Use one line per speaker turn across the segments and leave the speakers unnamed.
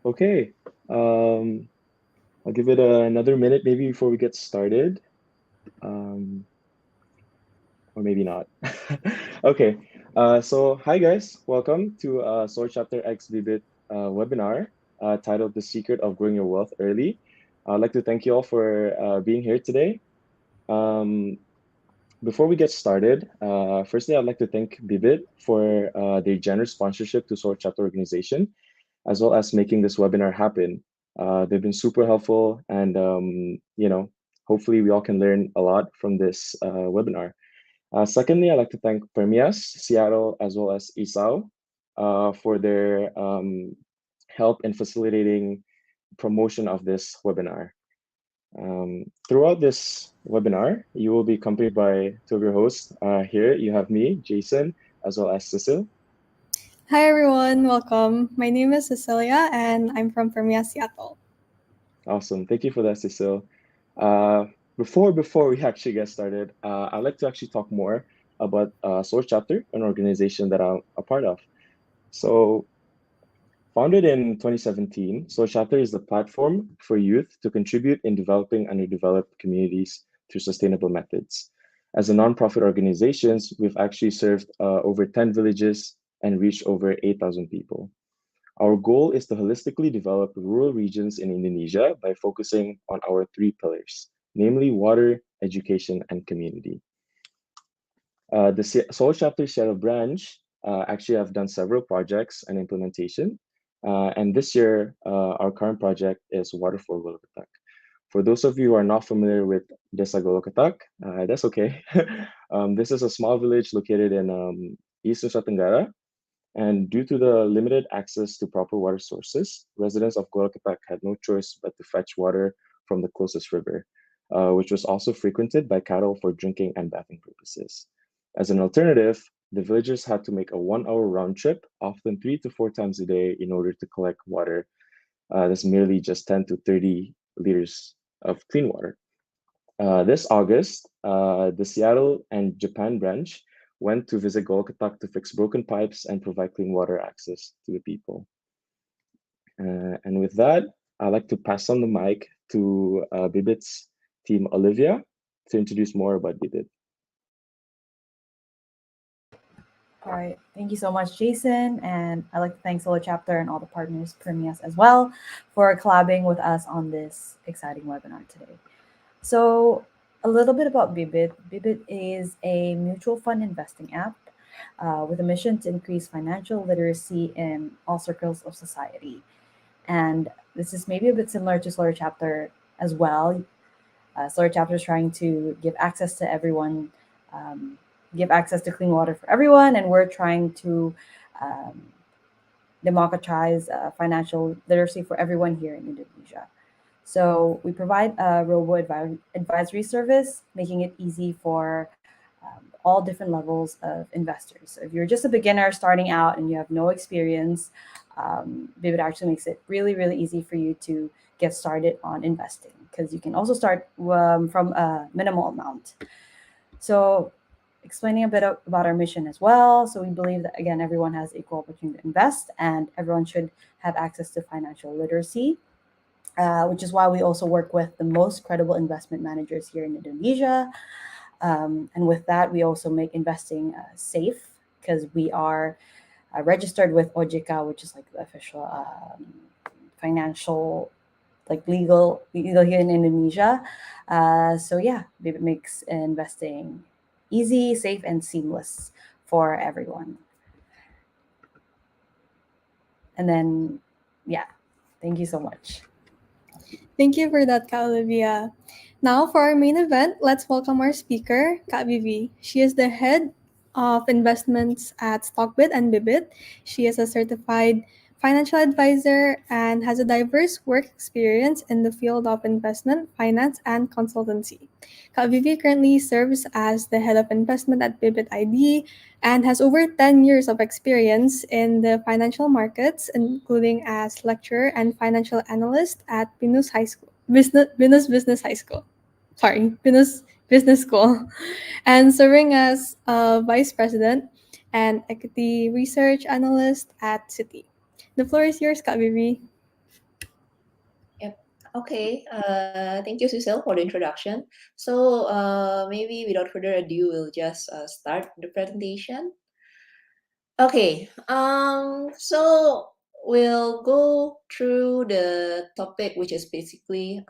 Okay, um, I'll give it another minute maybe before we get started, um, or maybe not. Okay, so hi guys, welcome to Soul Chapter X Bibit webinar titled "The Secret of Growing Your Wealth Early." I'd like to thank you all for being here today. Um, Before we get started, firstly, I'd like to thank Bibit for their generous sponsorship to Soul Chapter organization, as well as making this webinar happen. They've been super helpful, and hopefully we all can learn a lot from this webinar. Secondly, I'd like to thank Permias, Seattle, as well as Isao for their help in facilitating promotion of this webinar. Throughout this webinar, you will be accompanied by two of your hosts. Here you have me, Jason, as well as Cecil.
Hi everyone, welcome. My name is Cecilia and I'm from Premia, Seattle.
Awesome. Thank you for that, Cecil. Uh, before we actually get started, I'd like to actually talk more about Source Chapter, an organization that I'm a part of. So, founded in 2017, Source Chapter is the platform for youth to contribute in developing underdeveloped communities through sustainable methods. As a nonprofit organization, we've actually served over 10 villages and reached over 8,000 people. Our goal is to holistically develop rural regions in Indonesia by focusing on our three pillars, namely water, education, and community. The Seoul Chapter Seattle branch actually have done several projects and implementation. And this year, our current project is Water for Golokatak. For those of you who are not familiar with Desa Golokatak, that's okay. This is a small village located in East Nusa Tenggara, and due to the limited access to proper water sources, residents of Golkatak had no choice but to fetch water from the closest river, which was also frequented by cattle for drinking and bathing purposes. As an alternative, the villagers had to make a 1 hour round trip, often 3 to 4 times a day, in order to collect water. That's merely just 10 to 30 liters of clean water. This August, the Seattle and Japan branch went to visit Golkatak to fix broken pipes and provide clean water access to the people. And with that, I'd like to pass on the mic to Bibit's team, Olivia, to introduce more about Bibit.
All right. Thank you so much, Jason. And I'd like to thank Solo Chapter and all the partners, Premias as well, for collabing with us on this exciting webinar today. So, a little bit about Bibit. Bibit is a mutual fund investing app with a mission to increase financial literacy in all circles of society. And this is maybe a bit similar to Slower Chapter as well. Slower Chapter is trying to give access to everyone, um, give access to clean water for everyone, and we're trying to um, democratize financial literacy for everyone here in Indonesia. So we provide a advisory service, making it easy for all different levels of investors. So if you're just a beginner starting out and you have no experience, Bibit actually makes it really, really easy for you to get started on investing because you can also start from a minimal amount. So explaining a bit about our mission as well. So we believe that again, everyone has equal opportunity to invest, and everyone should have access to financial literacy. Which is why we also work with the most credible investment managers here in Indonesia. And with that, we also make investing safe because we are registered with OJK, which is like the official financial, like legal here in Indonesia. So yeah, it makes investing easy, safe, and seamless for everyone. And then, yeah, thank you so much.
Thank you for that, Ka Olivia. Now, for our main event, let's welcome our speaker, Ka Vivi. She is the head of investments at Stockbit and Bibit. She is a certified financial advisor and has a diverse work experience in the field of investment, finance, and consultancy. Ka Vivi currently serves as the head of investment at Bibit ID and has over 10 years of experience in the financial markets, including as lecturer and financial analyst at Binus High School, Binus Business High School. Sorry, Binus Business School, and serving as a vice president and equity research analyst at Citi. The floor is yours, Kak Vivi.
Okay, thank you, Cecile, for the introduction. So maybe without further ado, we'll just start the presentation. Okay, so we'll go through the topic, which is basically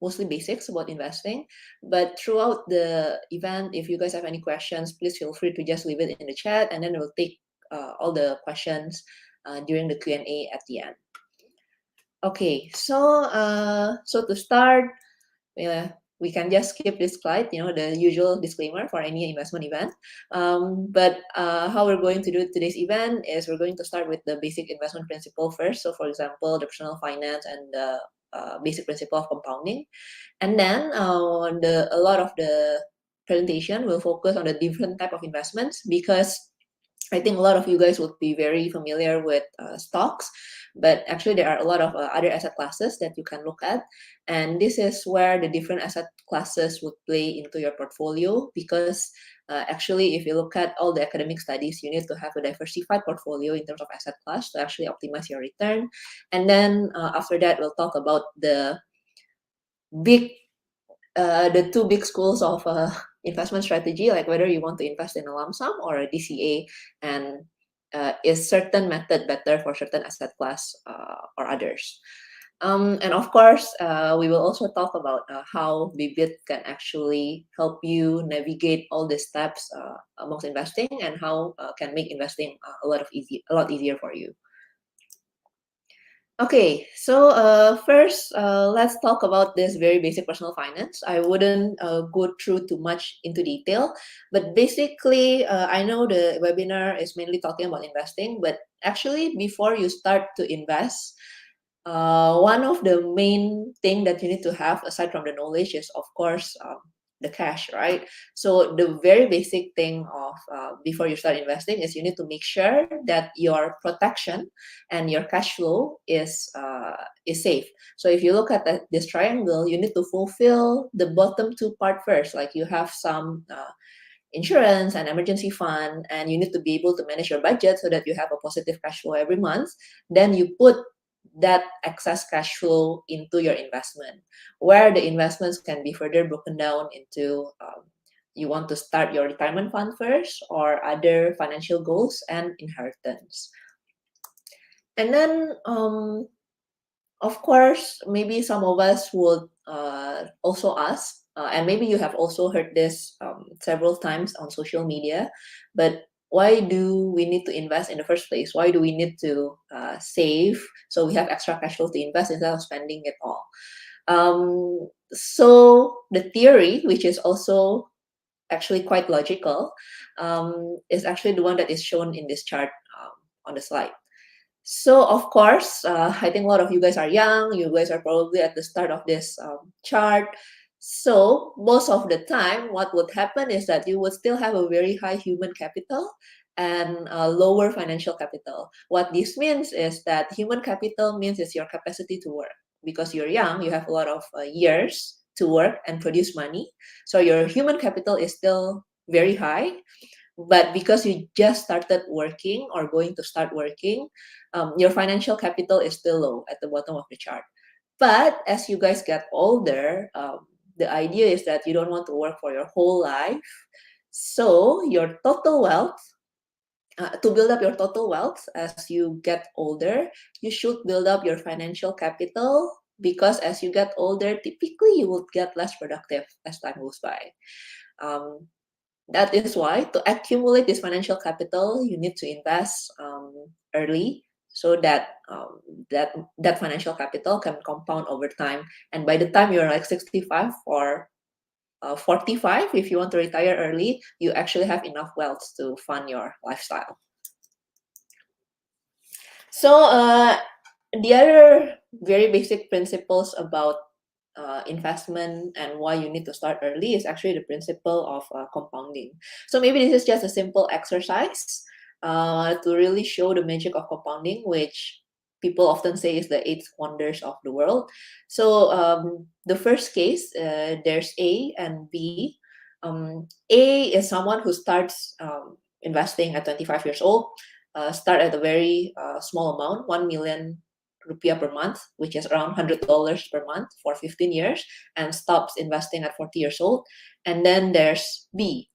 mostly basics about investing. But throughout the event, if you guys have any questions, please feel free to just leave it in the chat, and then we'll take all the questions during the Q&A at the end. Okay, so to start, we can just skip this slide, the usual disclaimer for any investment event. But how we're going to do today's event is we're going to start with the basic investment principle first. So for example, the personal finance and the basic principle of compounding. And then a lot of the presentation will focus on the different type of investments, because I think a lot of you guys would be very familiar with stocks, but actually there are a lot of other asset classes that you can look at. And this is where the different asset classes would play into your portfolio, because actually, if you look at all the academic studies, you need to have a diversified portfolio in terms of asset class to actually optimize your return. And then after that, we'll talk about big the two big schools of investment strategy, like whether you want to invest in a lump sum or a DCA, and is certain method better for certain asset class or others. And of course, we will also talk about how Bibit can actually help you navigate all the steps amongst investing, and how can make investing a lot easier for you. Okay, so first, let's talk about this very basic personal finance. I wouldn't go through too much into detail, but basically, I know the webinar is mainly talking about investing, but actually, before you start to invest, one of the main thing that you need to have aside from the knowledge is, of course, the cash, right? So the very basic thing of before you start investing is you need to make sure that your protection and your cash flow is safe. So if you look at this triangle, you need to fulfill the bottom two part first. Like you have some insurance and emergency fund, and you need to be able to manage your budget so that you have a positive cash flow every month. Then you put that excess cash flow into your investment, where the investments can be further broken down into you want to start your retirement fund first, or other financial goals and inheritance. And then of course, maybe some of us would also ask, and maybe you have also heard this several times on social media, but why do we need to invest in the first place? Why do we need to save so we have extra cash flow to invest instead of spending it all? So the theory, which is also actually quite logical, is actually the one that is shown in this chart on the slide. So of course, I think a lot of you guys are young. You guys are probably at the start of this chart. So most of the time, what would happen is that you would still have a very high human capital and lower financial capital. What this means is that human capital means it's your capacity to work. Because you're young, you have a lot of years to work and produce money. So your human capital is still very high. But because you just started working or going to start working, your financial capital is still low at the bottom of the chart. But as you guys get older, the idea is that you don't want to work for your whole life. So your total wealth, to build up your total wealth as you get older, you should build up your financial capital, because as you get older, typically you will get less productive as time goes by. That is why to accumulate this financial capital, you need to invest early, so that that financial capital can compound over time. And by the time you're like 65 or 45, if you want to retire early, you actually have enough wealth to fund your lifestyle. So the other very basic principles about investment and why you need to start early is actually the principle of compounding. So maybe this is just a simple exercise to really show the magic of compounding, which people often say is the 8 wonders of the world. So the first case, there's A and B. A is someone who starts investing at 25 years old, start at a very small amount, 1 million rupiah per month, which is around $100 per month for 15 years, and stops investing at 40 years old. And then there's B,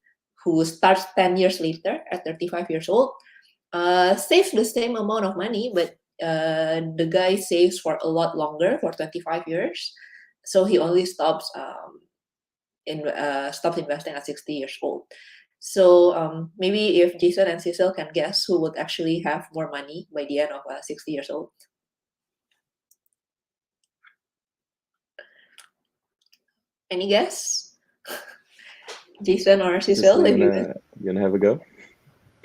who starts 10 years later at 35 years old, saves the same amount of money, but the guy saves for a lot longer, for 25 years. So he only stops investing at 60 years old. So maybe if Jason and Cecil can guess who would actually have more money by the end of 60 years old. Any guess? Jason or Cecil?
Cecily, you wanna have a go?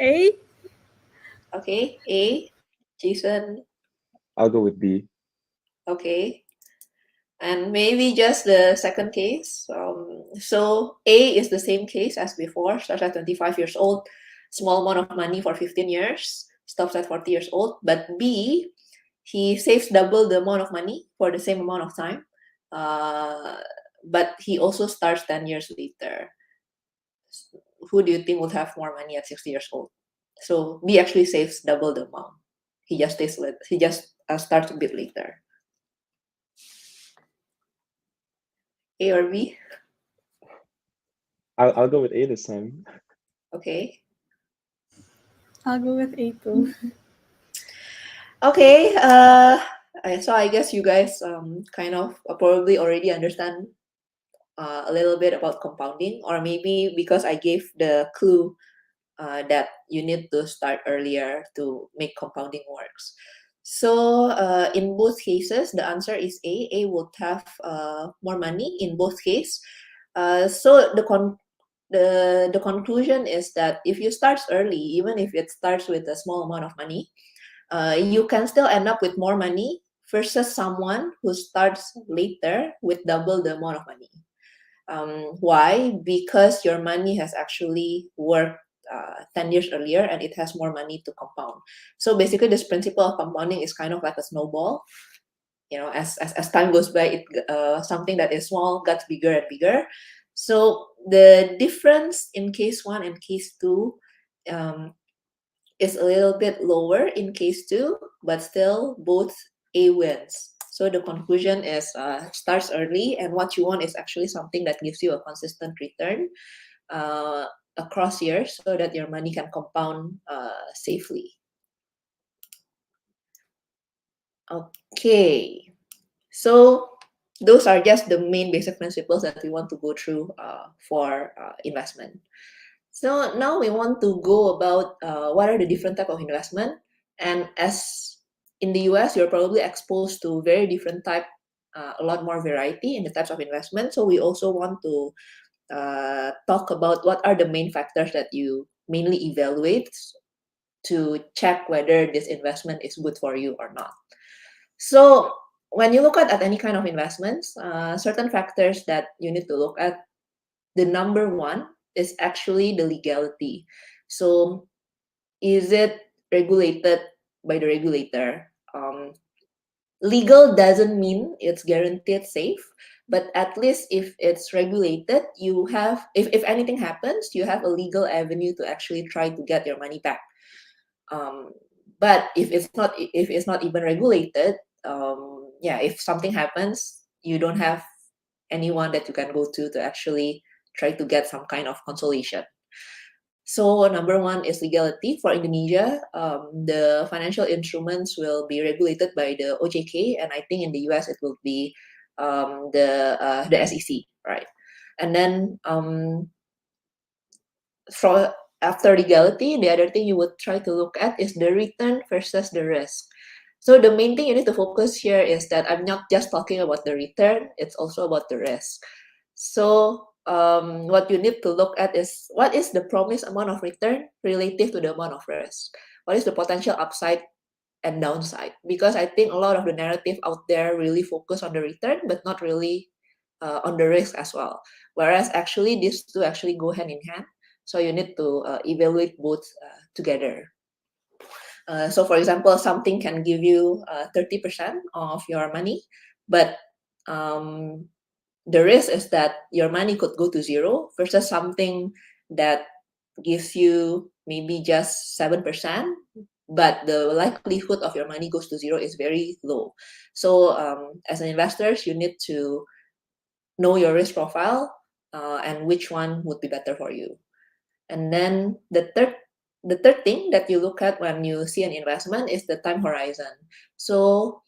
A?
Okay, A. Jason.
I'll go with B.
Okay. And maybe just the second case. So A is the same case as before, starts at 25 years old, small amount of money for 15 years, stops at 40 years old. But B, he saves double the amount of money for the same amount of time, but he also starts 10 years later. Who do you think would have more money at 60 years old? So B actually saves double the amount. He just starts a bit later. A or B?
I'll go with A this time.
Okay.
I'll go with A too.
Okay. So I guess you guys kind of probably already understand a little bit about compounding, or maybe because I gave the clue that you need to start earlier to make compounding works. So in both cases, the answer is A. A would have more money in both cases. So the conclusion is that if you start early, even if it starts with a small amount of money, you can still end up with more money versus someone who starts later with double the amount of money. Why? Because your money has actually worked 10 years earlier and it has more money to compound. So basically, this principle of compounding is kind of like a snowball. You know, as time goes by, something that is small gets bigger and bigger. So the difference in case 1 and case 2 is a little bit lower in case 2, but still both A wins. So the conclusion is starts early, and what you want is actually something that gives you a consistent return across years so that your money can compound safely. Okay, so those are just the main basic principles that we want to go through for investment. So now we want to go about what are the different type of investment, and as in the US, you're probably exposed to very different type, a lot more variety in the types of investment. So we also want to talk about what are the main factors that you mainly evaluate to check whether this investment is good for you or not. So when you look at any kind of investments, certain factors that you need to look at, the number one is actually the legality. So is it regulated by the regulator? Legal doesn't mean it's guaranteed safe, but at least if it's regulated, you have, if anything happens, you have a legal avenue to actually try to get your money back. But if it's not even regulated, if something happens, you don't have anyone that you can go to actually try to get some kind of consolation. So number one is legality. For Indonesia, the financial instruments will be regulated by the OJK, and I think in the US it will be the SEC, right? And then after legality, the other thing you would try to look at is the return versus the risk. So the main thing you need to focus here is that I'm not just talking about the return, it's also about the risk. So what you need to look at is what is the promised amount of return relative to the amount of risk? What is the potential upside and downside? Because I think a lot of the narrative out there really focus on the return, but not really on the risk as well. Whereas actually these two actually go hand in hand. So you need to evaluate both together. So for example, something can give you 30% of your money, but the risk is that your money could go to zero versus something that gives you maybe just 7%, but the likelihood of your money goes to zero is very low. So as an investor, you need to know your risk profile and which one would be better for you. And then the third thing that you look at when you see an investment is the time horizon. So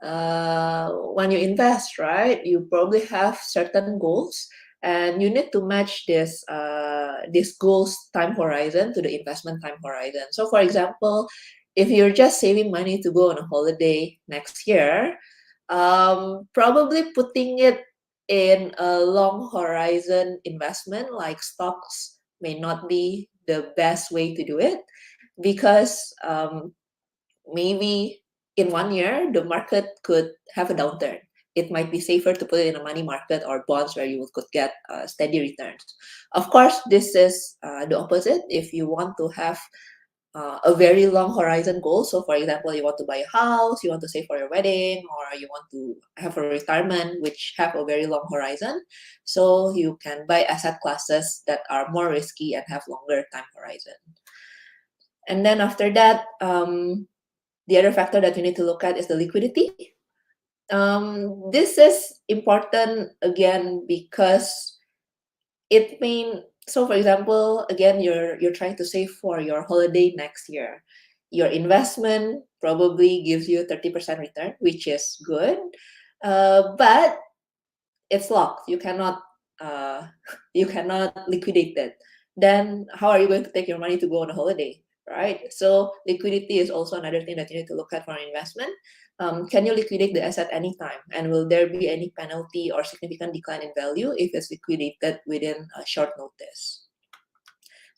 when you invest, right, you probably have certain goals, and you need to match this goals time horizon to the investment time horizon. So, for example, if you're just saving money to go on a holiday next year, probably putting it in a long horizon investment like stocks may not be the best way to do it, because maybe in 1 year the market could have a downturn. It might be safer to put it in a money market or bonds where you could get steady returns. Of course, this is the opposite. If you want to have a very long horizon goal, so for example, you want to buy a house, you want to save for your wedding, or you want to have a retirement which have a very long horizon, so you can buy asset classes that are more risky and have longer time horizon. And then after that, the other factor that you need to look at is the liquidity. This is important again because it mean, so for example, again, you're trying to save for your holiday next year. Your investment probably gives you 30% return, which is good, but it's locked. You cannot you cannot liquidate it. Then how are you going to take your money to go on a holiday, right? So liquidity is also another thing that you need to look at for an investment. Can you liquidate the asset anytime? And will there be any penalty or significant decline in value if it's liquidated within a short notice?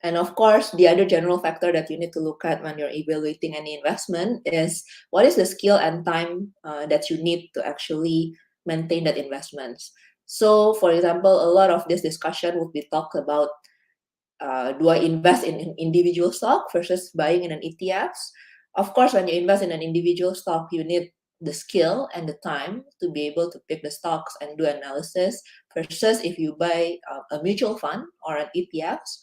And of course, the other general factor that you need to look at when you're evaluating any investment is what is the skill and time that you need to actually maintain that investment. So, for example, a lot of this discussion would be talked about, do I invest in an individual stock versus buying in an ETFs? Of course, when you invest in an individual stock, you need the skill and the time to be able to pick the stocks and do analysis, versus if you buy a mutual fund or an ETFs,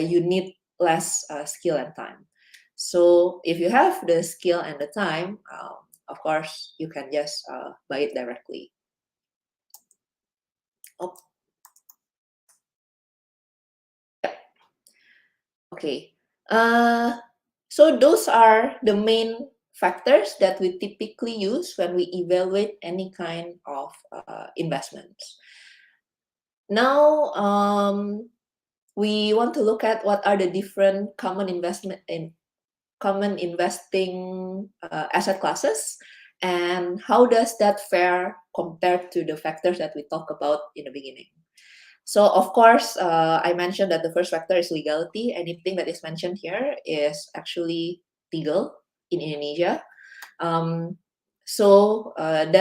you need less skill and time. So if you have the skill and the time, of course, you can just buy it directly. Oh, yeah. Okay. So those are the main factors that we typically use when we evaluate any kind of investments. Now, we want to look at what are the different common investing asset classes, and how does that fare compared to the factors that we talked about in the beginning. So of course, I mentioned that the first factor is legality. Anything that is mentioned here is actually legal in Indonesia. Then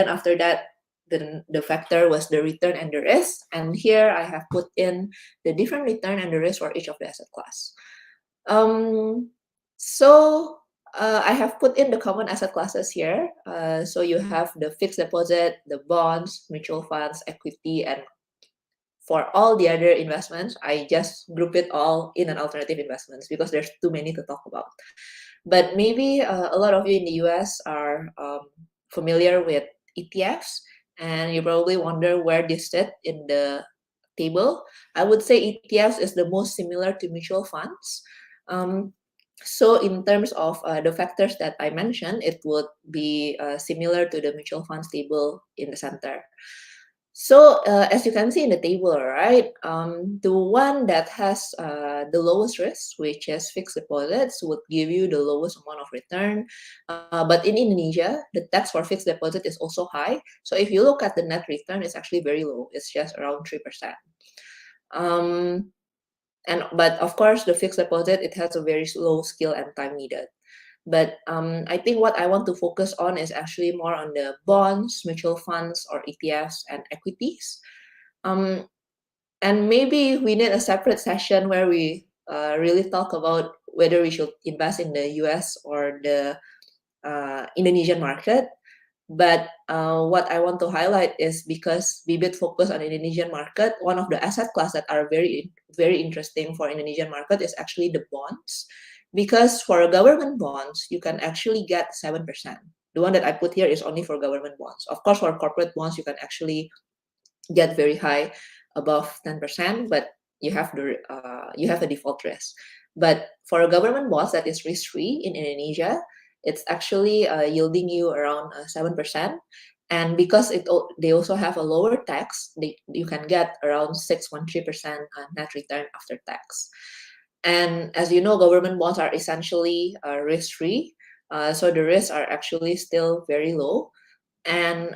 after that, the factor was the return and the risk. And here I have put in the different return and the risk for each of the asset class. I have put in the common asset classes here. So you have the fixed deposit, the bonds, mutual funds, equity, and for all the other investments, I just group it all in an alternative investments because there's too many to talk about. But maybe a lot of you in the US are familiar with ETFs, and you probably wonder where they sit in the table. I would say ETFs is the most similar to mutual funds. So in terms of the factors that I mentioned, it would be similar to the mutual funds table in the center. So as you can see in the table, right, the one that has the lowest risk, which is fixed deposits, would give you the lowest amount of return. But in Indonesia, the tax for fixed deposit is also high. So if you look at the net return, it's actually very low. It's just around 3%. But of course, the fixed deposit, it has a very low skill and time needed. But I think what I want to focus on is actually more on the bonds, mutual funds, or ETFs and equities. And maybe we need a separate session where we really talk about whether we should invest in the US or the Indonesian market. But what I want to highlight is because Bibit focus on Indonesian market, one of the asset class that are very, very interesting for Indonesian market is actually the bonds. because for government bonds, you can actually get 7%. The one that I put here is only for government bonds. Of course, for corporate bonds, you can actually get very high, above 10%, but you have a default risk. But for a government bonds that is risk-free in Indonesia, it's actually yielding you around 7%. And because they also have a lower tax, you can get around 6.3% net return after tax. And as you know, government bonds are essentially risk-free, so the risks are actually still very low. And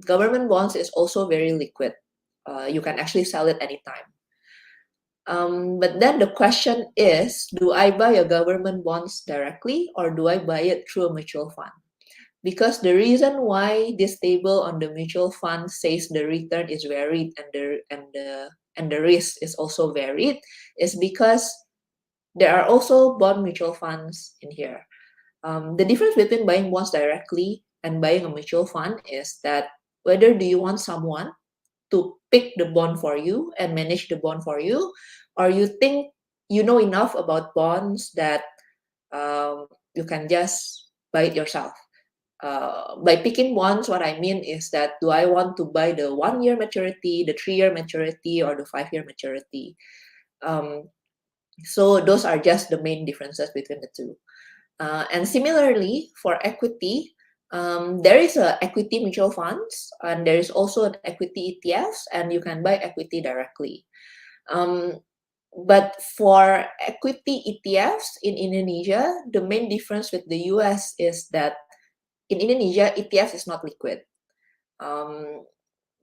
government bonds is also very liquid. You can actually sell it anytime. But then the question is, do I buy a government bonds directly or do I buy it through a mutual fund? Because the reason why this table on the mutual fund says the return is varied and the risk is also varied is because there are also bond mutual funds in here. The difference between buying bonds directly and buying a mutual fund is that whether do you want someone to pick the bond for you and manage the bond for you, or you think you know enough about bonds that you can just buy it yourself. By picking bonds, what I mean is that do I want to buy the 1-year maturity, the 3-year maturity, or the 5-year maturity? So those are just the main differences between the two. And similarly, for equity, there is a equity mutual funds and there is also an equity ETFs, and you can buy equity directly. But for equity ETFs in Indonesia, the main difference with the US is that in Indonesia, ETFs is not liquid.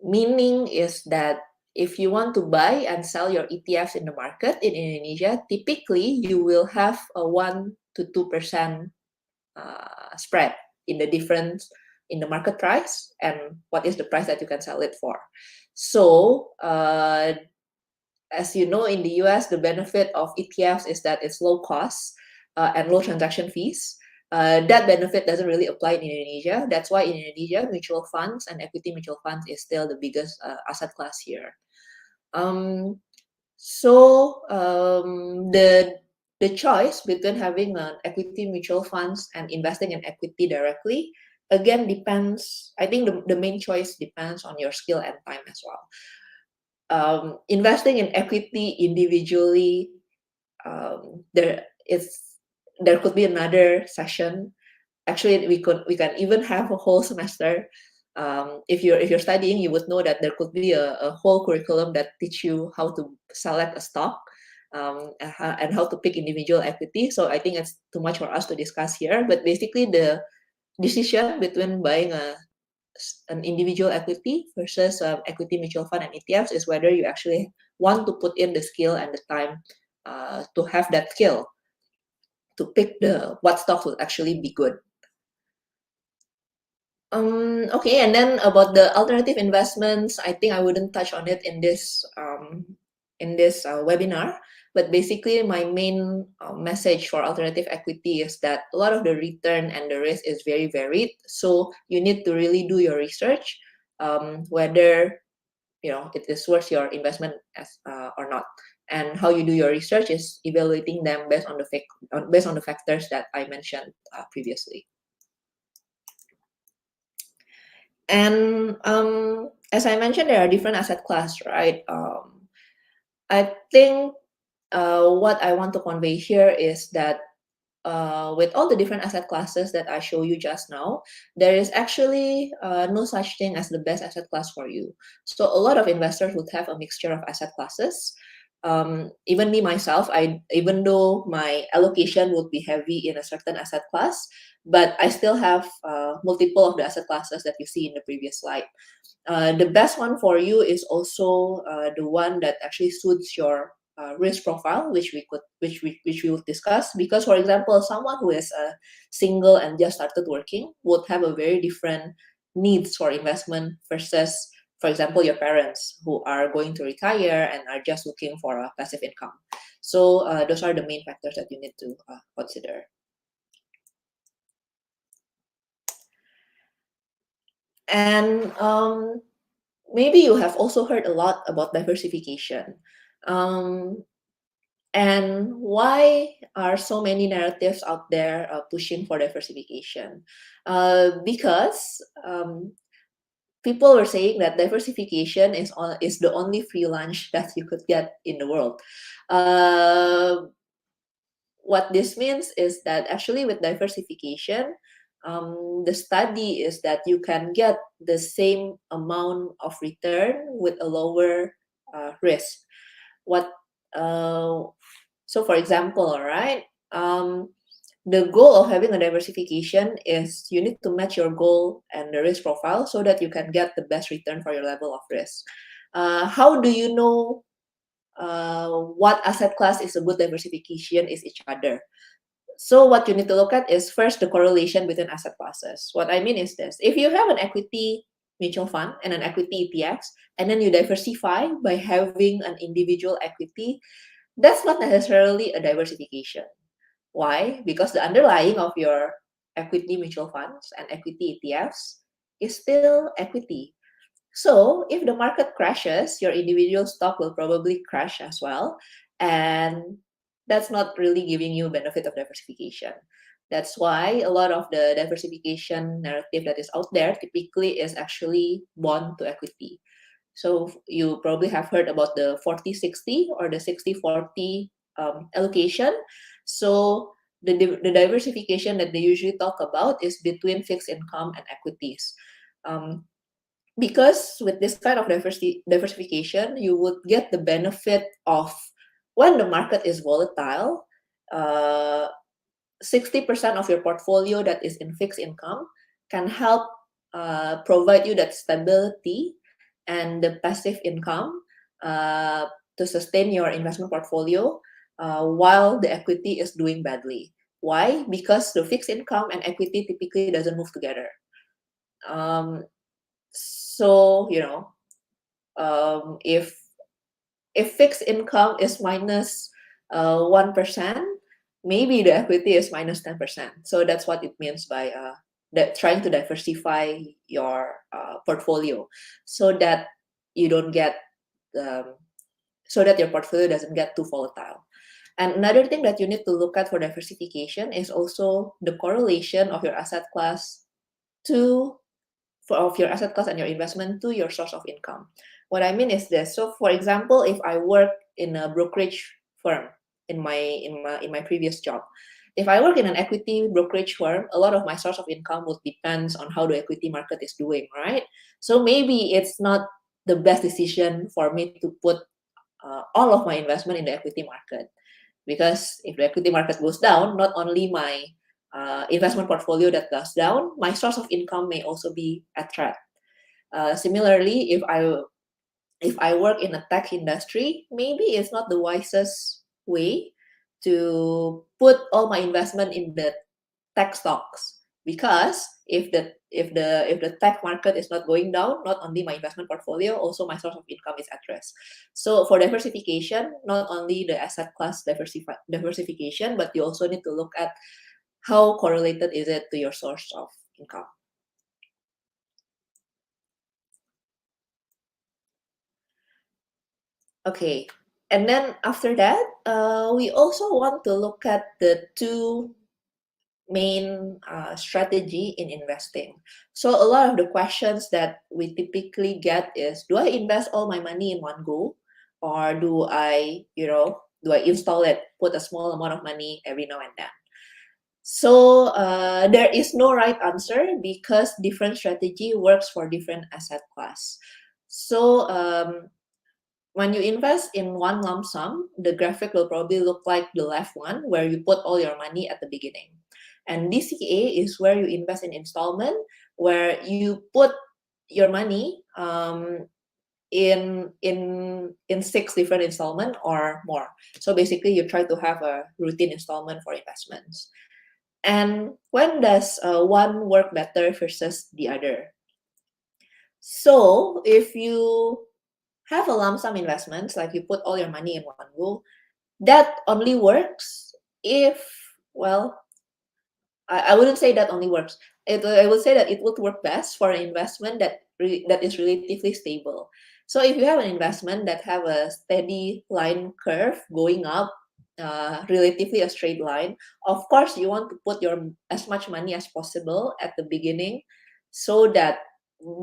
Meaning is that if you want to buy and sell your ETFs in the market in Indonesia, typically you will have a 1 to 2% spread in the difference in the market price and what is the price that you can sell it for. So as you know, in the US, the benefit of ETFs is that it's low cost and low transaction fees. That benefit doesn't really apply in Indonesia. That's why in Indonesia, mutual funds and equity mutual funds is still the biggest asset class here. The choice between having an equity mutual funds and investing in equity directly, again, depends. I think the main choice depends on your skill and time as well. Investing in equity individually, there could be another session. Actually, we can even have a whole semester. If you're studying, you would know that there could be a whole curriculum that teach you how to select a stock and how to pick individual equity. So I think it's too much for us to discuss here. But basically, the decision between buying an individual equity versus equity mutual fund and ETFs is whether you actually want to put in the skill and the time to have that skill to pick what stocks will actually be good. Okay, and then about the alternative investments, I think I wouldn't touch on it in this webinar. But basically, my main message for alternative equity is that a lot of the return and the risk is very varied. So you need to really do your research, whether it is worth your investment or not. And how you do your research is evaluating them based on the factors that I mentioned previously. And as I mentioned, there are different asset class, right? I think what I want to convey here is that with all the different asset classes that I show you just now, there is actually no such thing as the best asset class for you. So a lot of investors would have a mixture of asset classes. Even me myself, even though my allocation would be heavy in a certain asset class, but I still have multiple of the asset classes that you see in the previous slide. The best one for you is also the one that actually suits your risk profile, which we will discuss. Because, for example, someone who is single and just started working would have a very different needs for investment versus, for example, your parents who are going to retire and are just looking for a passive income. So those are the main factors that you need to consider. And maybe you have also heard a lot about diversification. And why are so many narratives out there pushing for diversification? Because people were saying that diversification is the only free lunch that you could get in the world. What this means is that actually with diversification, the study is that you can get the same amount of return with a lower risk. What so for example, all right, the goal of having a diversification is you need to match your goal and the risk profile so that you can get the best return for your level of risk. How do you know what asset class is a good diversification is each other? So what you need to look at is first the correlation between asset classes. What I mean is this: if you have an equity mutual fund and an equity ETFs, and then you diversify by having an individual equity, that's not necessarily a diversification. Why? Because the underlying of your equity mutual funds and equity ETFs is still equity. So if the market crashes, your individual stock will probably crash as well. And that's not really giving you benefit of diversification. That's why a lot of the diversification narrative that is out there typically is actually bond to equity. So you probably have heard about the 40-60 or the 60-40 allocation. So the diversification that they usually talk about is between fixed income and equities. Um, because with this kind of diversification, you would get the benefit of when the market is volatile, 60% of your portfolio that is in fixed income can help provide you that stability and the passive income uh, to sustain your investment portfolio while the equity is doing badly. Why? Because the fixed income and equity typically doesn't move together. Um, so if fixed income is minus 1%, maybe the equity is minus 10%. So that's what it means by that trying to diversify your portfolio so that you don't get so that your portfolio doesn't get too volatile. And another thing that you need to look at for diversification is also the correlation of your asset class to of your asset class and your investment to your source of income. What I mean is this. So for example, if I work in a brokerage firm in my previous job, if I work in an equity brokerage firm, a lot of my source of income would depends on how the equity market is doing, right? So maybe it's not the best decision for me to put all of my investment in the equity market, because if the equity market goes down, not only my investment portfolio that goes down, my source of income may also be at threat. Similarly, if I work in a tech industry, maybe it's not the wisest way to put all my investment in the tech stocks, because if the tech market is not going down, not only my investment portfolio, also my source of income is at risk. So for diversification, not only the asset class diversification, but you also need to look at how correlated is it to your source of income. Okay, and then after that, we also want to look at the two main strategy in investing. So a lot of the questions that we typically get is, do I invest all my money in one go, or do I install it, put a small amount of money every now and then? So there is no right answer because different strategy works for different asset class. So when you invest in one lump sum, the graphic will probably look like the left one, where you put all your money at the beginning. And DCA is where you invest in installment, where you put your money in 6 different installment or more. So basically, you try to have a routine installment for investments. And when does one work better versus the other? So if you have a lump sum investments, like you put all your money in one go, that only works if, well, I wouldn't say that only works. I would say that it would work best for an investment that is relatively stable. So if you have an investment that have a steady line curve going up relatively a straight line. Of course, you want to put your as much money as possible at the beginning, so that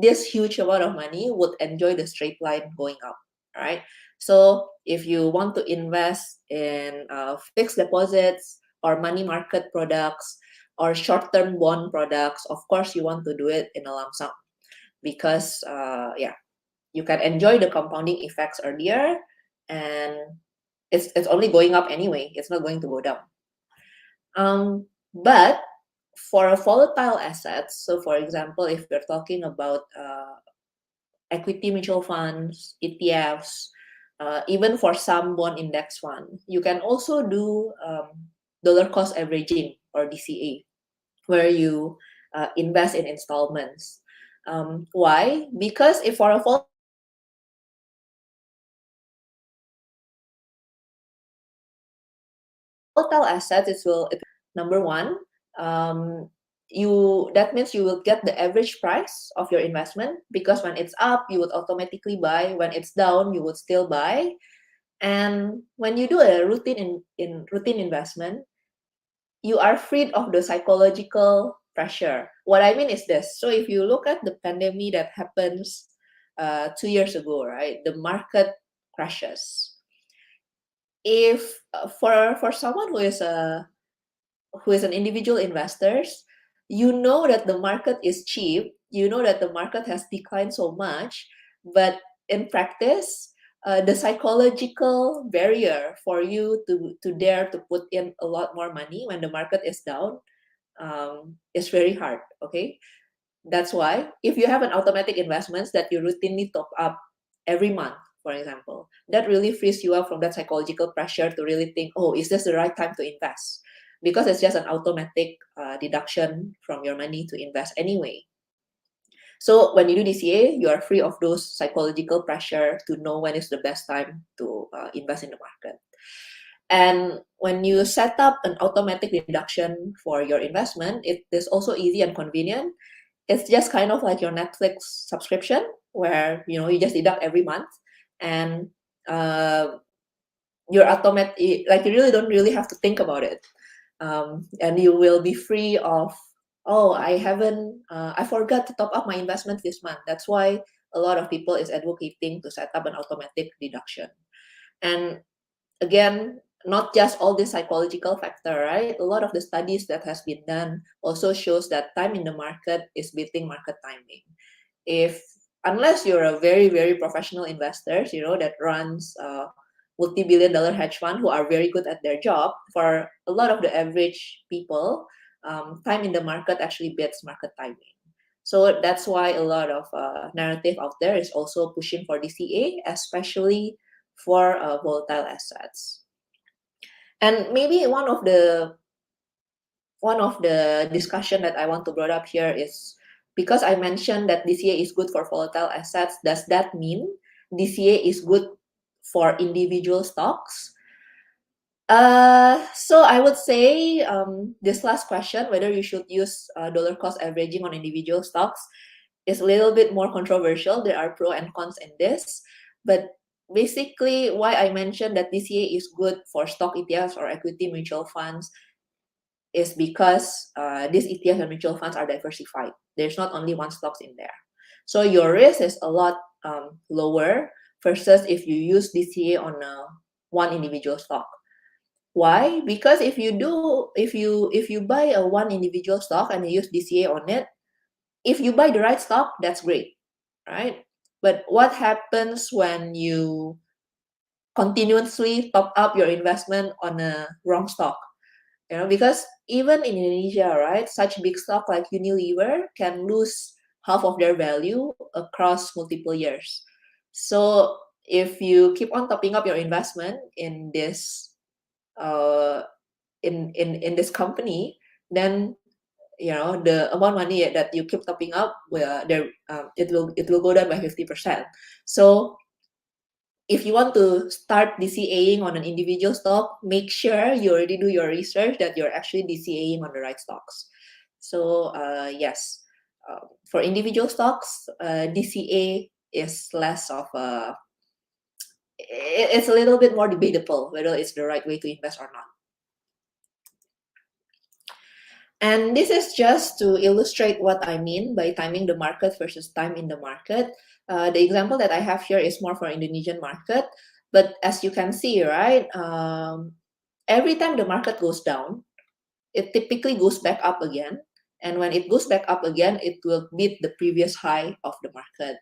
this huge amount of money would enjoy the straight line going up. Right. So if you want to invest in fixed deposits or money market products or short-term bond products, of course you want to do it in a lump sum, because you can enjoy the compounding effects earlier, and it's only going up anyway. It's not going to go down. But for a volatile assets, so for example, if we're talking about equity mutual funds, ETFs, even for some bond index fund, you can also do dollar cost averaging, or DCA, where you invest in installments. Why? Because if for a volatile assets, it will number one, that means you will get the average price of your investment, because when it's up, you would automatically buy. When it's down, you would still buy. And when you do a routine routine investment, you are freed of the psychological pressure. What I mean is this: so if you look at the pandemic that happens 2 years ago, right, the market crashes. If for someone who is an individual investors, you know that the market is cheap, you know that the market has declined so much, but in practice, the psychological barrier for you to dare to put in a lot more money when the market is down is very hard. Okay, that's why if you have an automatic investments that you routinely top up every month, for example, that really frees you up from that psychological pressure to really think, oh, is this the right time to invest? Because it's just an automatic deduction from your money to invest anyway. So when you do DCA, you are free of those psychological pressure to know when is the best time to invest in the market. And when you set up an automatic deduction for your investment, it is also easy and convenient. It's just kind of like your Netflix subscription, where you just deduct every month, and you're automatic, like you really don't really have to think about it. And you will be free of, oh, I forgot to top up my investment this month. That's why a lot of people is advocating to set up an automatic deduction. And again, not just all this psychological factor, right? A lot of the studies that has been done also shows that time in the market is beating market timing. If unless you're a very, very professional investor, that runs multi-billion-dollar hedge fund who are very good at their job, for a lot of the average people, time in the market actually beats market timing. So that's why a lot of narrative out there is also pushing for DCA, especially for volatile assets. And maybe one of the discussion that I want to bring up here is, because I mentioned that DCA is good for volatile assets, does that mean DCA is good for individual stocks? So I would say this last question, whether you should use dollar cost averaging on individual stocks, is a little bit more controversial. There are pros and cons in this, but basically why I mentioned that DCA is good for stock ETFs or equity mutual funds is because these ETFs and mutual funds are diversified. There's not only one stocks in there. So your risk is a lot lower versus if you use DCA on one individual stock. Why? Because if you buy a one individual stock and you use DCA on it, if you buy the right stock, that's great, right? But what happens when you continuously top up your investment on a wrong stock? Because even in Indonesia, right, such big stock like Unilever can lose half of their value across multiple years. So if you keep on topping up your investment in this in this company, then the amount of money that you keep topping up, it will go down by 50%. So if you want to start DCAing on an individual stock, make sure you already do your research that you're actually DCAing on the right stocks. So yes, for individual stocks, DCA is less of a it's a little bit more debatable whether it's the right way to invest or not. And this is just to illustrate what I mean by timing the market versus time in the market. The example that I have here is more for Indonesian market, but as you can see, right, every time the market goes down, it typically goes back up again. And when it goes back up again, it will beat the previous high of the market.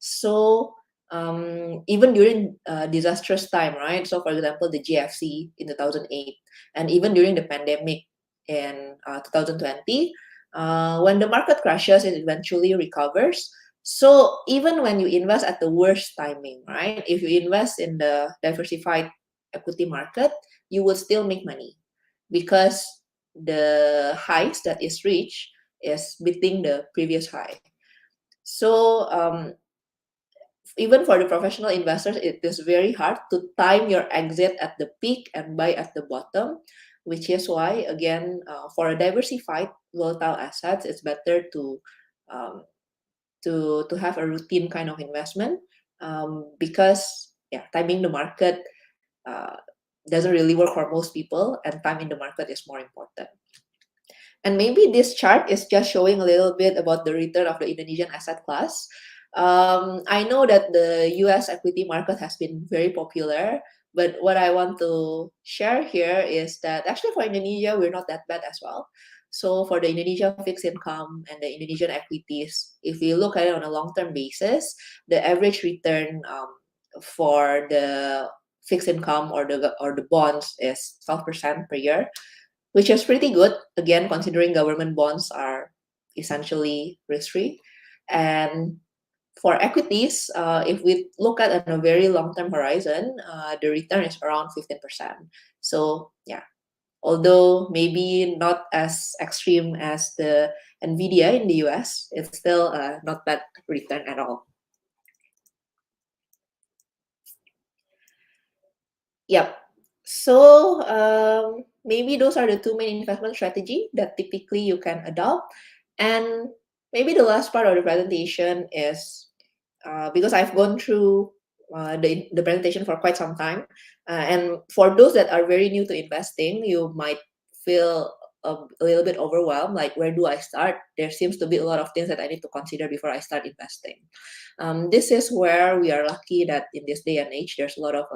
So even during disastrous time, right? So for example, the GFC in 2008, and even during the pandemic in 2020, when the market crashes, it eventually recovers. So even when you invest at the worst timing, right? If you invest in the diversified equity market, you will still make money because the highs that is reached is beating the previous high. So even for the professional investors, it is very hard to time your exit at the peak and buy at the bottom, which is why, again, for a diversified volatile assets, it's better um, to have a routine kind of investment, because yeah, timing the market uh, doesn't really work for most people, and time in the market is more important. And maybe this chart is just showing a little bit about the return of the Indonesian asset class. I know that the US equity market has been very popular, but what I want to share here is that actually for Indonesia, we're not that bad as well. So for the Indonesia fixed income and the Indonesian equities, if we look at it on a long-term basis, the average return for the fixed income or the bonds is 12% per year, which is pretty good, again, considering government bonds are essentially risk-free. And for equities, if we look at on a very long-term horizon, the return is around 15%. So yeah, although maybe not as extreme as the NVIDIA in the US, it's still not bad return at all. Yep. So maybe those are the two main investment strategy that typically you can adopt. And maybe the last part of the presentation is because I've gone through the presentation for quite some time. And for those that are very new to investing, you might feel a little bit overwhelmed, like where do I start? There seems to be a lot of things that I need to consider before I start investing. This is where we are lucky that in this day and age, there's a lot of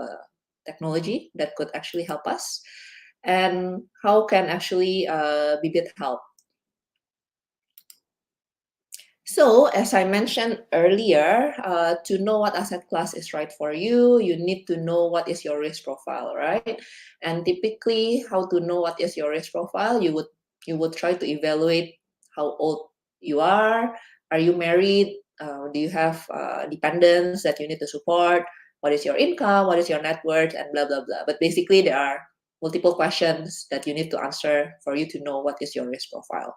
technology that could actually help us. And how can actually Bibit help? So, as I mentioned earlier, to know what asset class is right for you, you need to know what is your risk profile, right? And typically, how to know what is your risk profile, you would try to evaluate how old you are you married, do you have dependents that you need to support, what is your income, what is your net worth, and blah blah blah. But basically, there are multiple questions that you need to answer for you to know what is your risk profile.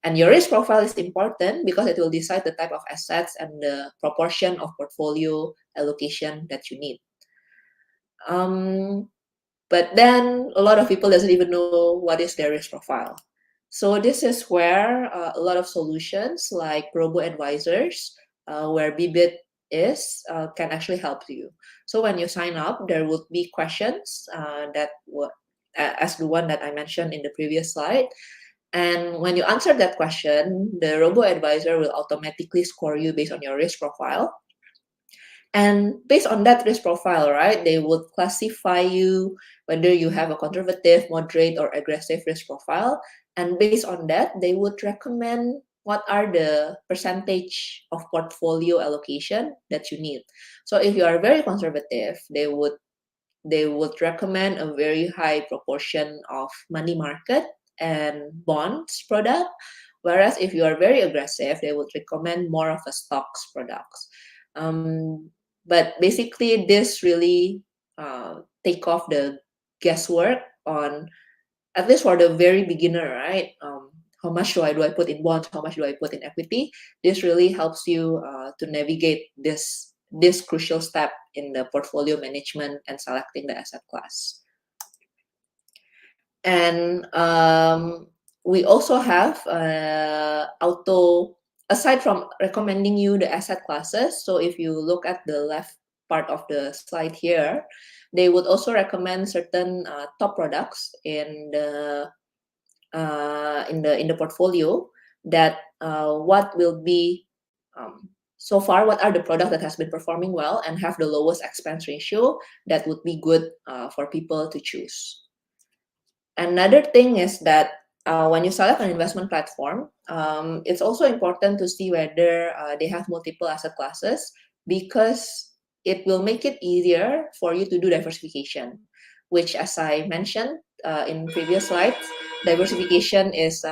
And your risk profile is important because it will decide the type of assets and the proportion of portfolio allocation that you need. But then a lot of people doesn't even know what is their risk profile. So this is where a lot of solutions like Roboadvisors, where Bibit is, can actually help you. So when you sign up, there would be questions as the one that I mentioned in the previous slide. And when you answer that question, the robo-advisor will automatically score you based on your risk profile. And based on that risk profile, right, they would classify you whether you have a conservative, moderate, or aggressive risk profile. And based on that, they would recommend what are the percentage of portfolio allocation that you need. So if you are very conservative, they would recommend a very high proportion of money market and bonds product. Whereas if you are very aggressive, they would recommend more of a stocks products. But basically, this really take off the guesswork on, at least for the very beginner, right? How much do I put in bonds? How much do I put in equity? This really helps you to navigate this crucial step in the portfolio management and selecting the asset class. And we also have aside from recommending you the asset classes. So if you look at the left part of the slide here, they would also recommend certain top products in the portfolio that what will be so far, what are the products that has been performing well and have the lowest expense ratio that would be good for people to choose. Another thing is that when you select an investment platform, it's also important to see whether they have multiple asset classes, because it will make it easier for you to do diversification, which, as I mentioned in previous slides, diversification is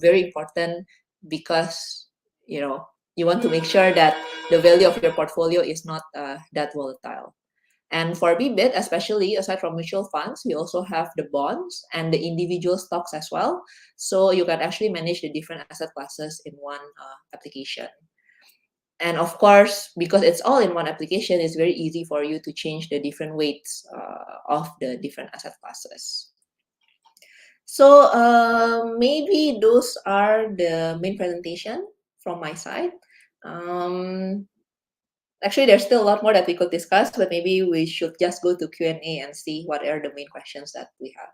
very important, because you want to make sure that the value of your portfolio is not that volatile. And for Bibit, especially aside from mutual funds, we also have the bonds and the individual stocks as well. So you can actually manage the different asset classes in one application. And of course, because it's all in one application, it's very easy for you to change the different weights of the different asset classes. So maybe those are the main presentation from my side. Actually, there's still a lot more that we could discuss, but maybe we should just go to Q&A and see what are the main questions that we have.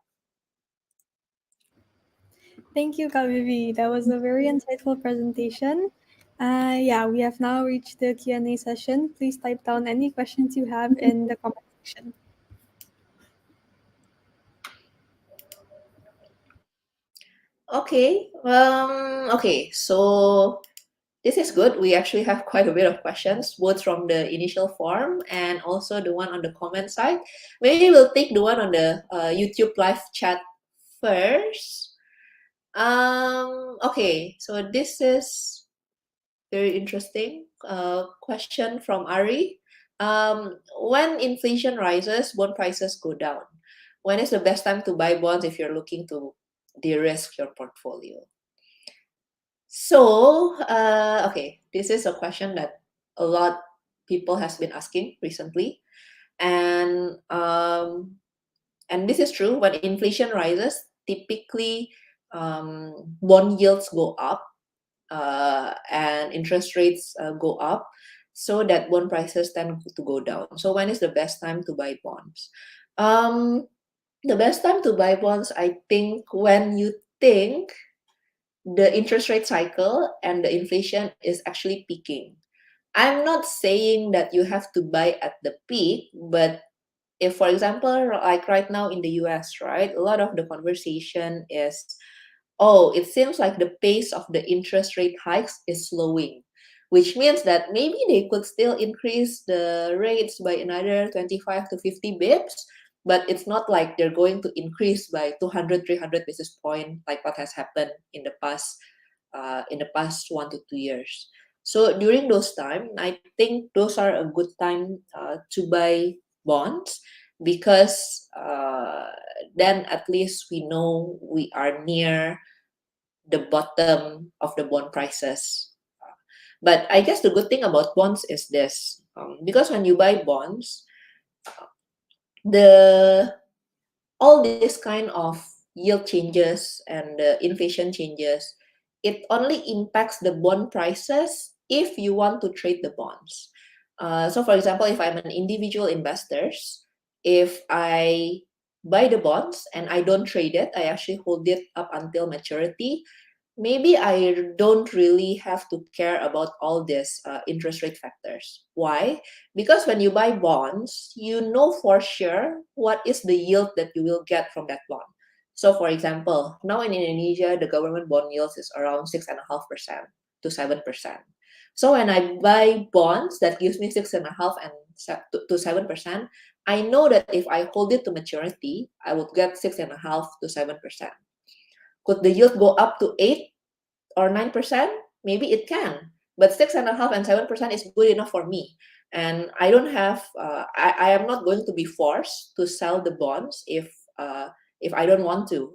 Thank you, Kak Vivi. That was a very insightful presentation. Yeah, we have now reached the Q&A session. Please type down any questions you have in the comment section.
Okay. Okay. So this is good. We actually have quite a bit of questions, both from the initial form and also the one on the comment side. Maybe we'll take the one on the YouTube live chat first. Okay. So this is very interesting question from Ari. When inflation rises, bond prices go down. When is the best time to buy bonds if you're looking to de-risk your portfolio? So, okay, this is a question that a lot people has been asking recently, and this is true. When inflation rises, typically bond yields go up, and interest rates go up, so that bond prices tend to go down. So when is the best time to buy bonds? The best time to buy bonds, I think, when you think the interest rate cycle and the inflation is actually peaking. I'm not saying that you have to buy at the peak, but if, for example, like right now in the US, right, a lot of the conversation is, oh, it seems like the pace of the interest rate hikes is slowing, which means that maybe they could still increase the rates by another 25 to 50 bips, but it's not like they're going to increase by 200, 300 basis point like what has happened in the past 1 to 2 years. So during those time, I think those are a good time to buy bonds, because then at least we know we are near the bottom of the bond prices. But I guess the good thing about bonds is this, because when you buy bonds, the all this kind of yield changes and the inflation changes, it only impacts the bond prices if you want to trade the bonds. So for example, if I'm an individual investor, if I buy the bonds and I don't trade it, I actually hold it up until maturity, maybe I don't really have to care about all these interest rate factors. Why? Because when you buy bonds, you know for sure what is the yield that you will get from that bond. So, for example, now in Indonesia, the government bond yields is around 6.5% to 7%. So when I buy bonds that gives me 6.5% to 7%, I know that if I hold it to maturity, I would get 6.5% to 7%. Could the yield go up to 8 or 9%? Maybe it can, but 6.5% and 7% is good enough for me. And I don't have, I am not going to be forced to sell the bonds if I don't want to.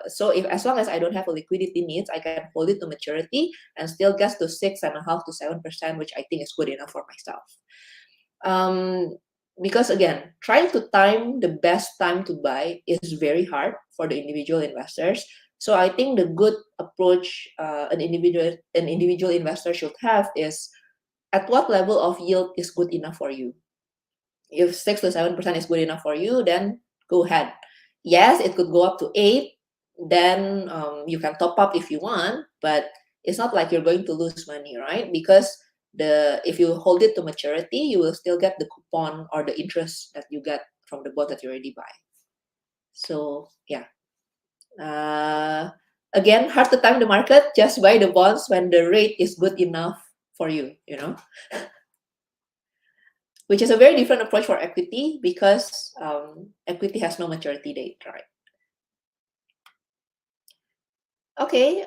So if as long as I don't have a liquidity needs, I can hold it to maturity and still get to 6.5% to 7%, which I think is good enough for myself. Because again, trying to time the best time to buy is very hard for the individual investors. So I think the good approach an individual investor should have is, at what level of yield is good enough for you? if 6 to 7% is good enough for you, then go ahead. Yes, it could go up to 8. Then you can top up if you want, but it's not like you're going to lose money, right? Because if you hold it to maturity, you will still get the coupon or the interest that you get from the bond that you already buy. So yeah. Again, hard to time the market. Just buy the bonds when the rate is good enough for you, which is a very different approach for equity because equity has no maturity date, right? Okay,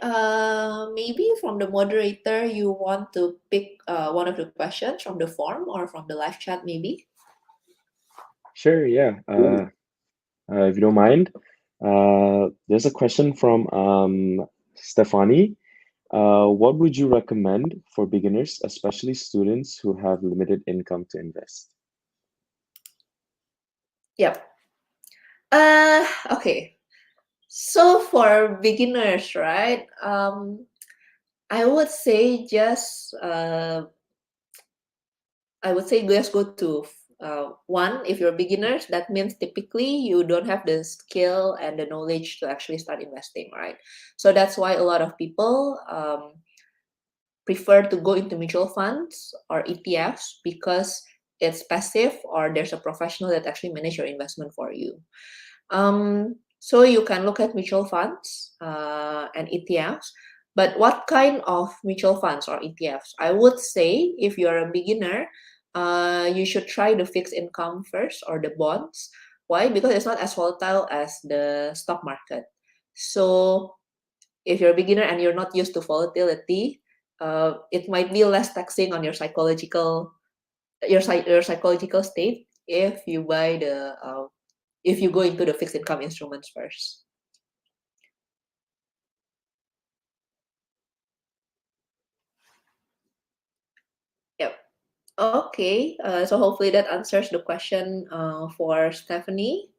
maybe from the moderator, you want to pick one of the questions from the form or from the live chat, maybe?
Sure, yeah. If you don't mind, there's a question from Stefani. What would you recommend for beginners, especially students who have limited income to invest?
Yep. Okay. So for beginners, right? I would say just go to one. If you're beginners, that means typically you don't have the skill and the knowledge to actually start investing, right? So that's why a lot of people prefer to go into mutual funds or ETFs because it's passive or there's a professional that actually manage your investment for you. So you can look at mutual funds and ETFs. But what kind of mutual funds or ETFs? I would say if you're a beginner, you should try the fixed income first or the bonds. Why? Because it's not as volatile as the stock market. So if you're a beginner and you're not used to volatility, it might be less taxing on your psychological state if you if you go into the fixed income instruments first. Yep. Okay. So hopefully that answers the question for Stephanie.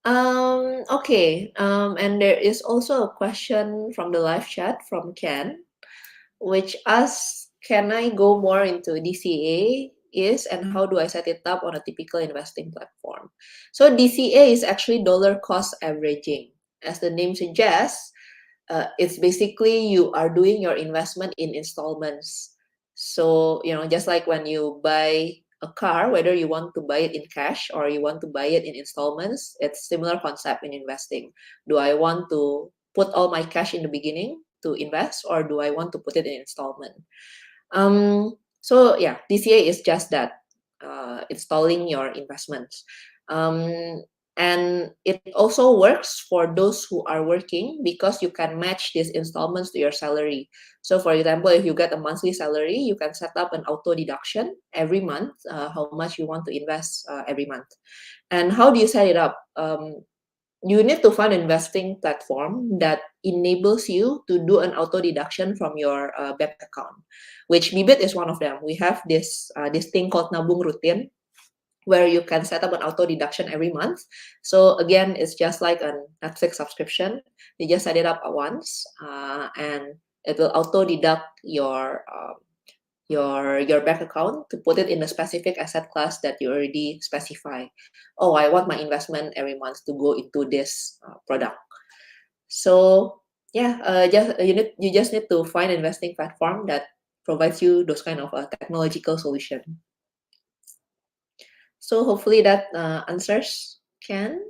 Okay. And there is also a question from the live chat from Ken, which asks, can I go more into DCA is and how do I set it up on a typical investing platform? So DCA is actually dollar cost averaging. As the name suggests, it's basically you are doing your investment in installments. So, just like when you buy a car, whether you want to buy it in cash or you want to buy it in installments, it's similar concept in investing. Do I want to put all my cash in the beginning to invest or do I want to put it in installment? So yeah, DCA is just that, installing your investments. And it also works for those who are working because you can match these installments to your salary. So for example, if you get a monthly salary, you can set up an auto deduction every month, how much you want to invest every month. And how do you set it up? You need to find an investing platform that enables you to do an auto deduction from your bank account, which Bibit is one of them. We have this thing called Nabung Rutin, where you can set up an auto deduction every month. So again, it's just like a Netflix subscription. You just set it up at once, and it will auto deduct your bank account to put it in a specific asset class that you already specify. Oh, I want my investment every month to go into this product. So yeah, you just need to find an investing platform that provides you those kind of technological solution. So hopefully that answers Ken.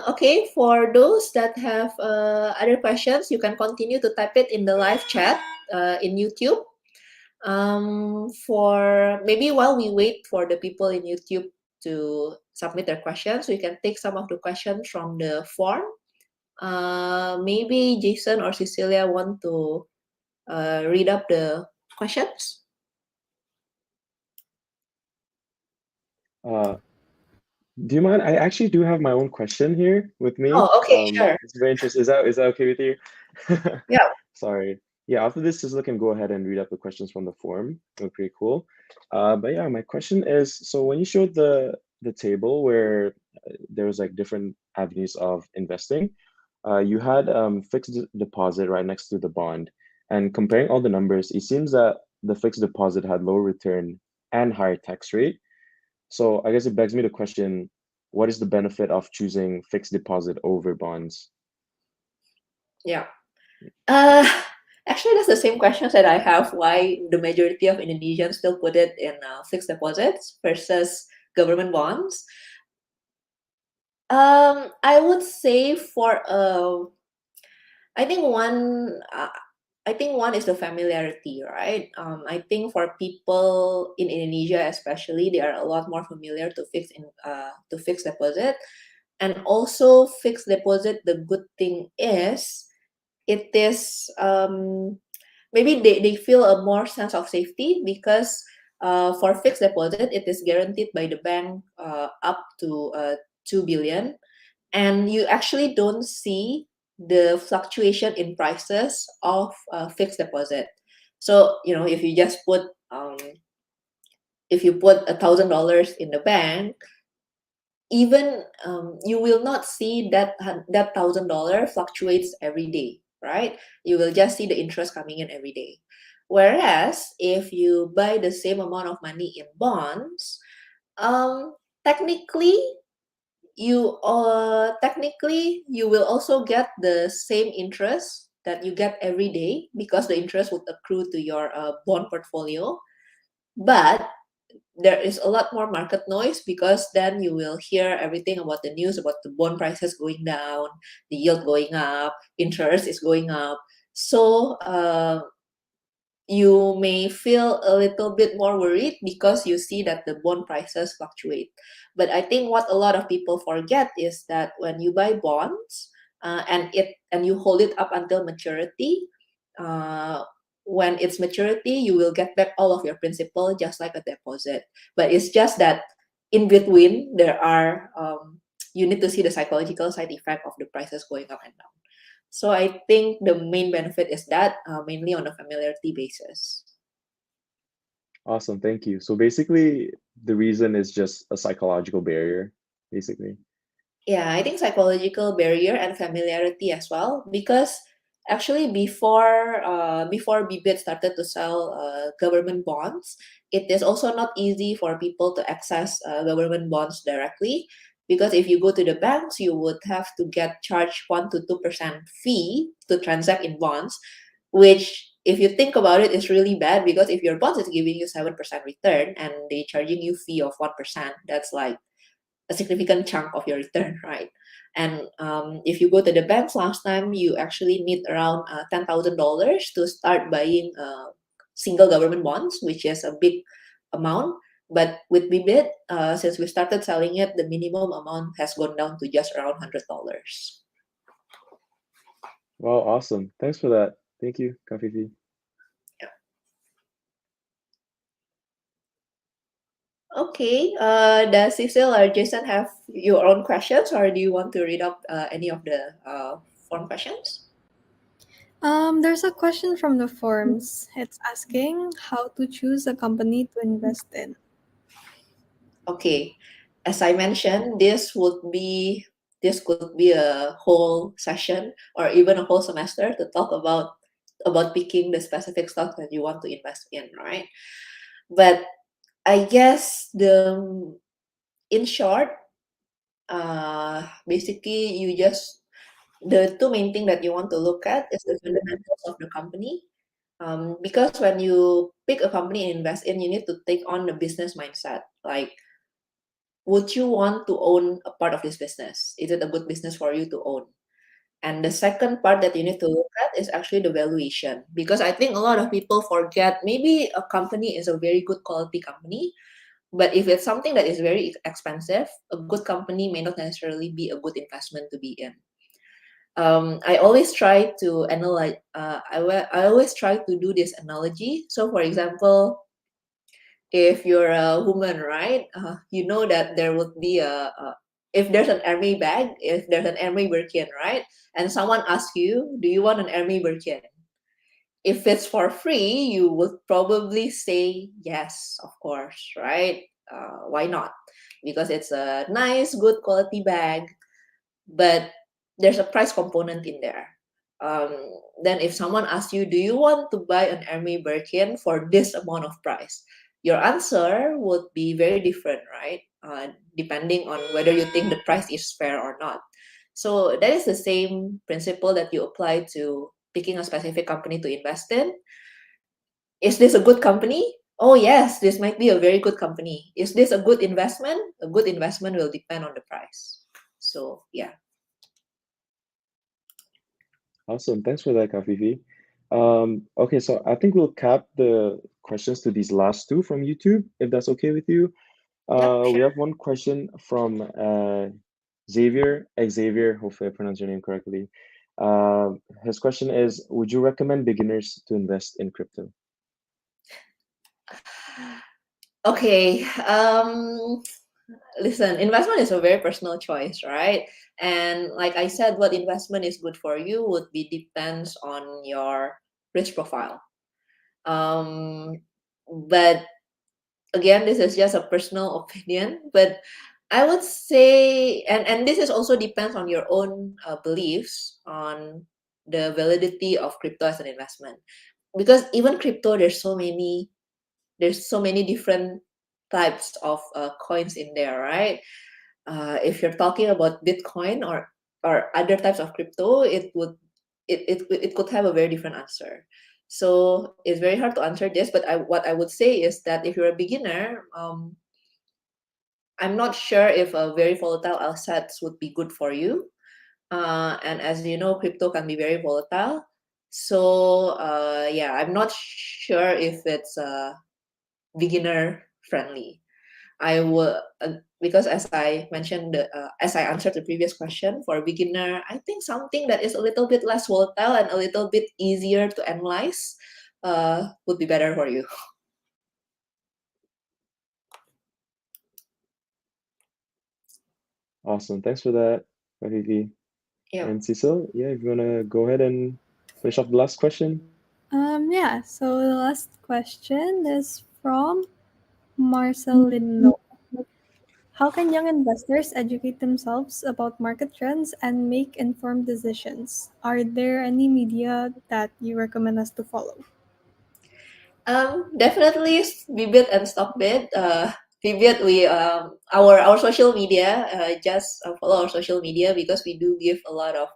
Okay, for those that have other questions, you can continue to type it in the live chat in YouTube. For maybe while we wait for the people in YouTube to submit their questions, we can take some of the questions from the form. Maybe Jason or Cecilia want to read up the questions.
Do you mind? I actually do have my own question here with me.
Oh, okay, sure.
It's very interesting. Is that okay with you?
Yeah.
Sorry. Yeah, after this, Sizzle can go ahead and read up the questions from the forum. Okay, cool. But yeah, my question is, so when you showed the table where there was like different avenues of investing, you had fixed deposit right next to the bond. And comparing all the numbers, it seems that the fixed deposit had lower return and higher tax rate. So I guess it begs me to question, what is the benefit of choosing fixed deposit over bonds?
Yeah. Uh, Actually, that's the same questions that I have. Why the majority of Indonesians still put it in fixed deposits versus government bonds? I would say for I think one. I think one is the familiarity, right? I think for people in Indonesia, especially, they are a lot more familiar to fixed deposit, and also fixed deposit. The good thing is it is maybe they feel a more sense of safety because for fixed deposit it is guaranteed by the bank up to 2 billion, and you actually don't see the fluctuation in prices of fixed deposit. So if you just put if you put $1,000 in the bank, even you will not see that $1,000 fluctuates every day, right? You will just see the interest coming in every day. Whereas if you buy the same amount of money in bonds, technically you will also get the same interest that you get every day because the interest would accrue to your bond portfolio, but there is a lot more market noise because then you will hear everything about the news about the bond prices going down, the yield going up, interest is going up. So you may feel a little bit more worried because you see that the bond prices fluctuate. But I think what a lot of people forget is that when you buy bonds and you hold it up until maturity, uh, when it's maturity, you will get back all of your principal just like a deposit. But it's just that in between, there are you need to see the psychological side effect of the prices going up and down. So I think the main benefit is that mainly on a familiarity basis.
Awesome, thank you. So basically, the reason is just a psychological barrier, basically.
Yeah, I think psychological barrier and familiarity as well, because actually before Bibit started to sell government bonds, it is also not easy for people to access government bonds directly, because if you go to the banks, you would have to get charged 1 to 2% fee to transact in bonds, which if you think about it is really bad because if your bonds is giving you 7% return and they charging you fee of 1%, that's like a significant chunk of your return, right? And if you go to the banks last time, you actually need around $10,000 to start buying single government bonds, which is a big amount. But with Bibit, since we started selling it, the minimum amount has gone down to just around $100.
Wow, awesome. Thanks for that. Thank you, Kafifi.
Yeah. Okay. Does Cecil or Jason have your own questions, or do you want to read up any of the form questions?
There's a question from the forums. It's asking how to choose a company to invest in.
Okay, as I mentioned, this could be a whole session or even a whole semester to talk about picking the specific stock that you want to invest in, right? But I guess in short, basically the two main thing that you want to look at is the fundamentals of the company. Because when you pick a company and invest in, you need to take on the business mindset. Like, would you want to own a part of this business? Is it a good business for you to own? And the second part that you need to look at is actually the valuation. Because I think a lot of people forget maybe a company is a very good quality company, but if it's something that is very expensive, a good company may not necessarily be a good investment to be in. I always try to analyze. I always try to do this analogy. So, for example, if you're a woman, right? You know that there would be if there's an army bag, if there's an army Birkin, right? And someone asks you, "Do you want an army Birkin?" If it's for free, you would probably say yes, of course, right? Why not? Because it's a nice, good quality bag, but there's a price component in there. um, then if someone asks you, do you want to buy an Hermes Birkin for this amount of price? Your answer would be very different, right? Depending on whether you think the price is fair or not. So that is the same principle that you apply to picking a specific company to invest in. Is this a good company? Oh, yes, this might be a very good company. Is this a good investment? A good investment will depend on the price. So, yeah.
Awesome. Thanks for that, Kafifi. Okay, so I think we'll cap the questions to these last two from YouTube, if that's okay with you.
Yep,
We
sure.
have one question from Xavier, hopefully I pronounced your name correctly. His question is, would you recommend beginners to invest in crypto?
Okay. Listen, investment is a very personal choice, right? And like I said, what investment is good for you would be depends on your risk profile. Um, but again, this is just a personal opinion, but I would say, and this is also depends on your own beliefs on the validity of crypto as an investment. Because even crypto, there's so many different types of coins in there, right? If you're talking about Bitcoin or other types of crypto, it could have a very different answer. So it's very hard to answer this, but what I would say is that if you're a beginner, I'm not sure if a very volatile assets would be good for you. And as you know, crypto can be very volatile. So yeah, I'm not sure if it's beginner friendly. I will because as I mentioned, as I answered the previous question, for a beginner, I think something that is a little bit less volatile and a little bit easier to analyze would be better for you.
Awesome. Thanks for that, Kafifi.
Yeah.
And Cecil, yeah, if you want to go ahead and finish off the last question.
Yeah, so the last question is from Marcelino. How can young investors educate themselves about market trends and make informed decisions? Are there any media that you recommend us to follow?
Definitely Bibit and Stockbit. Bibit, we our social media. Just follow our social media because we do give a lot of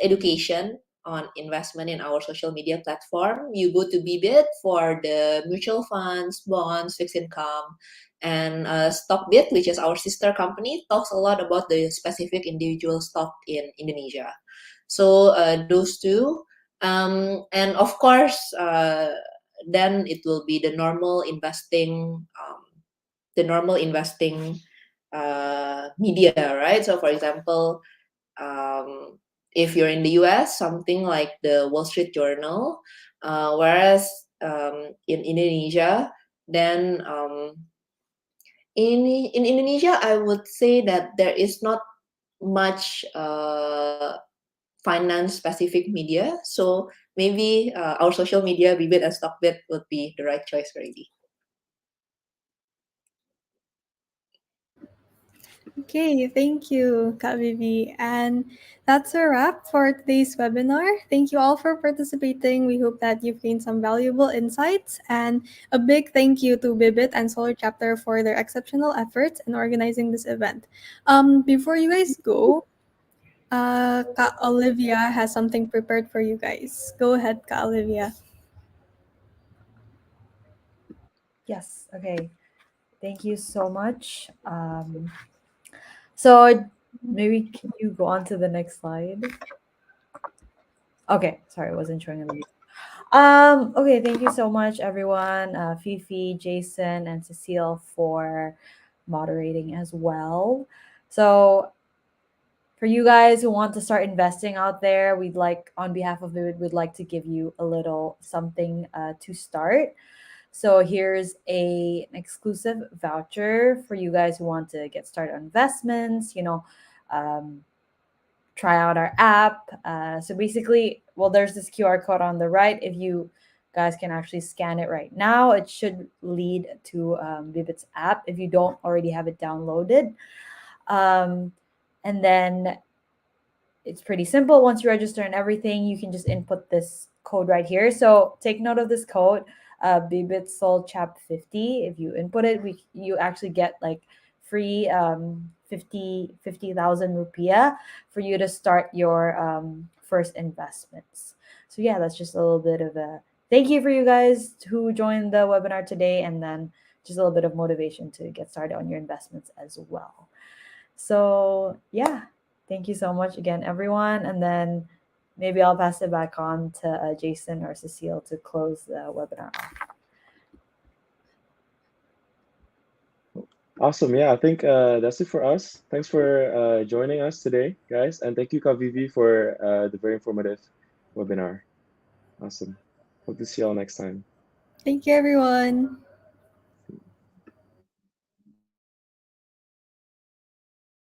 education on investment in our social media platform. You go to Bibit for the mutual funds, bonds, fixed income, and Stockbit, which is our sister company, talks a lot about the specific individual stock in Indonesia. So those two, and of course, then it will be the normal investing media, right? So, for example, um, if you're in the US, something like the Wall Street Journal, whereas in Indonesia, then in Indonesia, I would say that there is not much finance specific media. So maybe our social media, Bibit and Stockbit, would be the right choice already.
Okay, thank you, Kak Vivi. And that's a wrap for today's webinar. Thank you all for participating. We hope that you've gained some valuable insights. And a big thank you to Bibit and Solar Chapter for their exceptional efforts in organizing this event. Before you guys go, Kak Olivia has something prepared for you guys. Go ahead, Kak Olivia.
Yes. Okay. Thank you so much. So maybe can you go on to the next slide? Okay. Sorry, I wasn't showing it. Okay, thank you so much, everyone. Fifi, Jason, and Cecile for moderating as well. So for you guys who want to start investing out there, we'd like, on behalf of Vivid, we'd like to give you a little something to start. So here's an exclusive voucher for you guys who want to get started on investments, um, try out our app. So basically, well, there's this QR code on the right. If you guys can actually scan it right now, it should lead to Bibit's app if you don't already have it downloaded. And then it's pretty simple. Once you register and everything, you can just input this code right here. So take note of this code, Bibit Sol Chap 50. If you input it, you actually get like free 50,000 rupiah for you to start your first investments. So yeah, that's just a little bit of a thank you for you guys who joined the webinar today, and then just a little bit of motivation to get started on your investments as well. So yeah, thank you so much again, everyone. And then maybe I'll pass it back on to Jason or Cecile to close the webinar off.
Awesome. Yeah, I think that's it for us. Thanks for joining us today, guys. And thank you, Kavivi, for the very informative webinar. Awesome. Hope to see you all next time.
Thank you, everyone.